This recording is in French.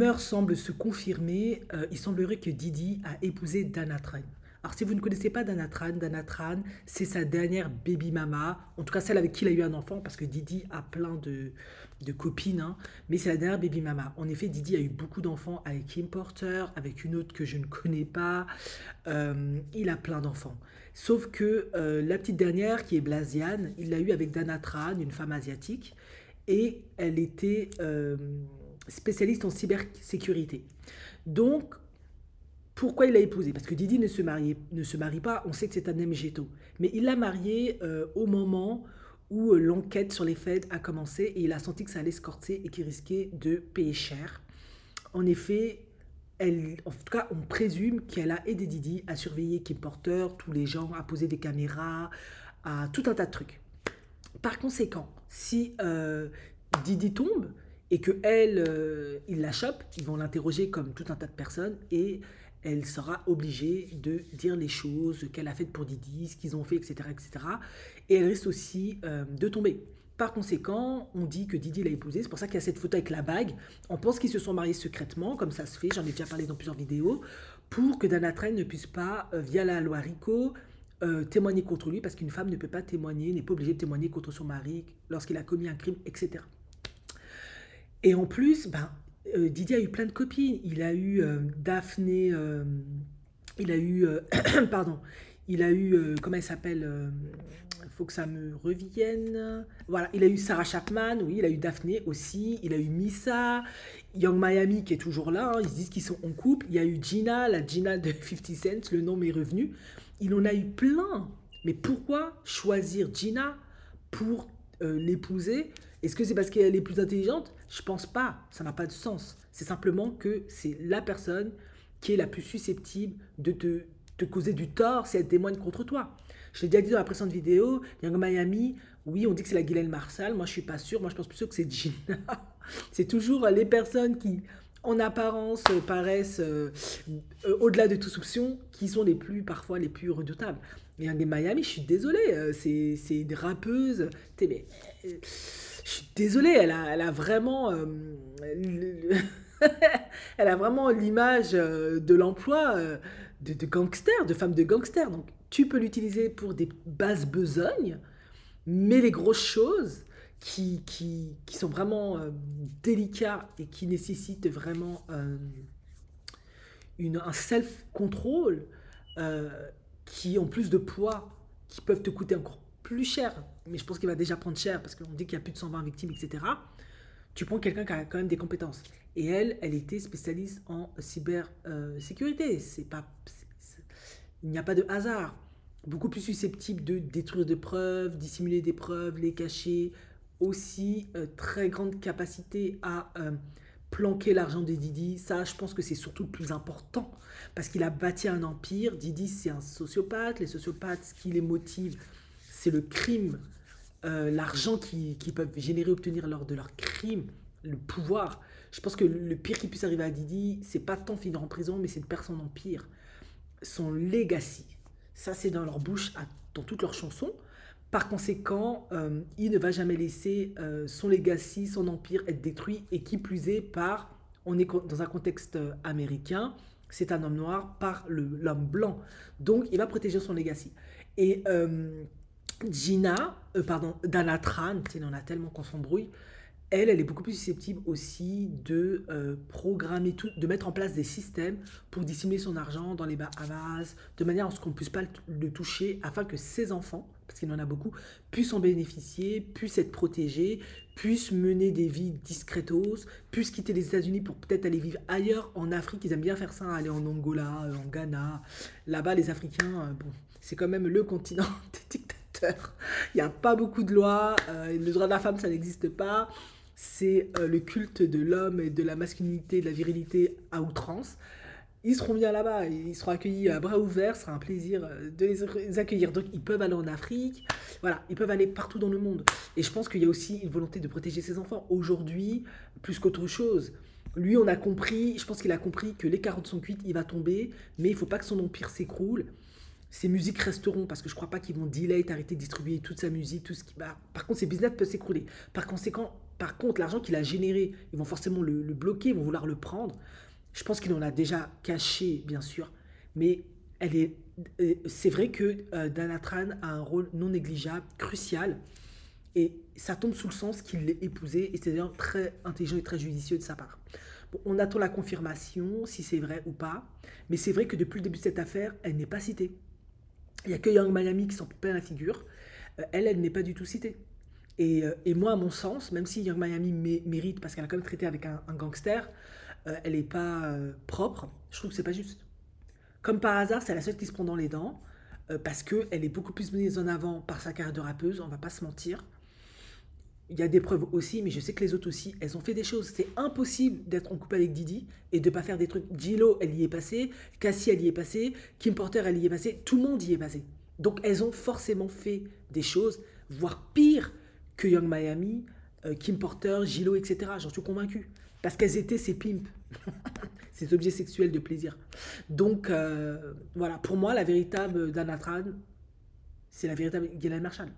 Rumeurs semblent se confirmer. Il semblerait que Didi a épousé Dana Tran. Alors, si vous ne connaissez pas Dana Tran, c'est sa dernière baby mama, en tout cas celle avec qui il a eu un enfant, parce que Didi a plein de copines, hein, mais c'est la dernière baby mama. En effet, Didi a eu beaucoup d'enfants avec Kim Porter, avec une autre que je ne connais pas. Il a plein d'enfants. Sauf que la petite dernière, qui est Blasiane, il l'a eu avec Dana Tran, une femme asiatique, et elle était spécialiste en cybersécurité. Donc, pourquoi il l'a épousée? Parce que Didi ne se marie pas, on sait que c'est un MGTO. Mais il l'a mariée au moment où l'enquête sur les faits a commencé et il a senti que ça allait se corser et qu'il risquait de payer cher. En effet, en tout cas, on présume qu'elle a aidé Didi à surveiller Kim Porter, tous les gens, à poser des caméras, à tout un tas de trucs. Par conséquent, si Didi tombe et que elle, il la chope, ils vont l'interroger comme tout un tas de personnes et elle sera obligée de dire les choses qu'elle a faites pour Didi, ce qu'ils ont fait, etc., etc. Et elle risque aussi de tomber. Par conséquent, on dit que Didi l'a épousée, c'est pour ça qu'il y a cette photo avec la bague. On pense qu'ils se sont mariés secrètement, comme ça se fait, j'en ai déjà parlé dans plusieurs vidéos, pour que Dana Train ne puisse pas, via la loi RICO, témoigner contre lui, parce qu'une femme ne peut pas témoigner, n'est pas obligée de témoigner contre son mari lorsqu'il a commis un crime, etc. Et en plus, ben, Didier a eu plein de copines. Il a eu Daphné, il a eu, pardon, il a eu, comment elle s'appelle, il faut que ça me revienne. Voilà, il a eu Sarah Chapman, oui, il a eu Daphné aussi, il a eu Missa, Young Miami qui est toujours là, hein, ils se disent qu'ils sont en couple. Il y a eu Gina, la Gina de 50 Cent, le nom m'est revenu. Il en a eu plein. Mais pourquoi choisir Gina pour l'épouser? Est-ce que c'est parce qu'elle est plus intelligente? Je pense pas, ça n'a pas de sens. C'est simplement que c'est la personne qui est la plus susceptible de te causer du tort si elle témoigne contre toi. Je l'ai déjà dit dans la précédente vidéo, Young Miami, oui, on dit que c'est la Guylaine Marshall, moi je suis pas sûre, moi je pense plutôt que c'est Gina. C'est toujours les personnes qui, en apparence, paraissent au-delà de toute soupçon, qui sont les plus, parfois, les plus redoutables. Mais Young Miami, je suis désolée, c'est une rappeuse, mais, je suis désolée, elle a vraiment, elle a vraiment l'image de l'emploi de gangster, de femme de gangster. Donc, tu peux l'utiliser pour des basses besognes, mais les grosses choses qui sont vraiment délicats et qui nécessitent vraiment un self-control euh, qui ont plus de poids, qui peuvent te coûter encore plus cher, mais je pense qu'il va déjà prendre cher parce qu'on dit qu'il y a plus de 120 victimes, etc. Tu prends quelqu'un qui a quand même des compétences. Et elle était spécialiste en cybersécurité. Il n'y a pas de hasard. Beaucoup plus susceptible de détruire des preuves, dissimuler des preuves, les cacher. Aussi, très grande capacité à planquer l'argent de Didi. Ça, je pense que c'est surtout le plus important. Parce qu'il a bâti un empire. Didi, c'est un sociopathe. Les sociopathes, ce qui les motive, c'est le crime, l'argent qu'ils peuvent générer, obtenir lors de leur crime, le pouvoir. Je pense que le pire qui puisse arriver à Didi, c'est pas tant finir en prison, mais c'est de perdre son empire, son legacy. Ça, c'est dans leur bouche, dans toutes leurs chansons. Par conséquent, il ne va jamais laisser son legacy, son empire être détruit, et qui plus est par, on est dans un contexte américain, c'est un homme noir par l'homme blanc. Donc, il va protéger son legacy. Et Dana Tran, il en a tellement qu'on s'embrouille, elle est beaucoup plus susceptible aussi de programmer tout, de mettre en place des systèmes pour dissimuler son argent dans les Bahamas, de manière à ce qu'on ne puisse pas le toucher, afin que ses enfants, parce qu'il en a beaucoup, puissent en bénéficier, puissent être protégés, puissent mener des vies discretos, puissent quitter les États-Unis pour peut-être aller vivre ailleurs en Afrique. Ils aiment bien faire ça, aller en Angola, en Ghana. Là-bas, les Africains, bon, c'est quand même le continent des dictateurs. Il n'y a pas beaucoup de lois, le droit de la femme, ça n'existe pas. C'est le culte de l'homme et de la masculinité, de la virilité à outrance. Ils seront bien là-bas, ils seront accueillis à bras ouverts, ce sera un plaisir de les accueillir. Donc ils peuvent aller en Afrique, voilà, ils peuvent aller partout dans le monde. Et je pense qu'il y a aussi une volonté de protéger ses enfants. Aujourd'hui, plus qu'autre chose, lui, on a compris, je pense qu'il a compris que les 40 sont cuites, il va tomber, mais il ne faut pas que son empire s'écroule. Ses musiques resteront parce que je crois pas qu'ils vont delay, arrêter de distribuer toute sa musique, tout ce qui va. Par contre, ses business peuvent s'écrouler. Par conséquent, Par contre, l'argent qu'il a généré, ils vont forcément le bloquer, ils vont vouloir le prendre. Je pense qu'il en a déjà caché, bien sûr, mais elle est, c'est vrai que Dana Tran a un rôle non négligeable, crucial, et ça tombe sous le sens qu'il l'ait épousée, et c'est d'ailleurs très intelligent et très judicieux de sa part. Bon, on attend la confirmation, si c'est vrai ou pas, mais c'est vrai que depuis le début de cette affaire, elle n'est pas citée. Il n'y a que Young Miami qui s'en prend plein la figure. Elle n'est pas du tout citée. Et moi, à mon sens, même si Young Miami mérite, parce qu'elle a quand même traité avec un gangster, elle n'est pas propre, je trouve que c'est pas juste. Comme par hasard, c'est la seule qui se prend dans les dents, parce qu'elle est beaucoup plus mise en avant par sa carrière de rappeuse, on va pas se mentir. Il y a des preuves aussi, mais je sais que les autres aussi, elles ont fait des choses. C'est impossible d'être en couple avec Didi et de pas faire des trucs. Gillo, elle y est passée, Cassie, elle y est passée, Kim Porter, elle y est passée, tout le monde y est passé. Donc elles ont forcément fait des choses, voire pire que Young Miami, Kim Porter, Gillo, etc. J'en suis convaincu. Parce qu'elles étaient ces pimps, ces objets sexuels de plaisir. Donc voilà, pour moi, la véritable Dana Tran, c'est la véritable Ghislaine Marshall.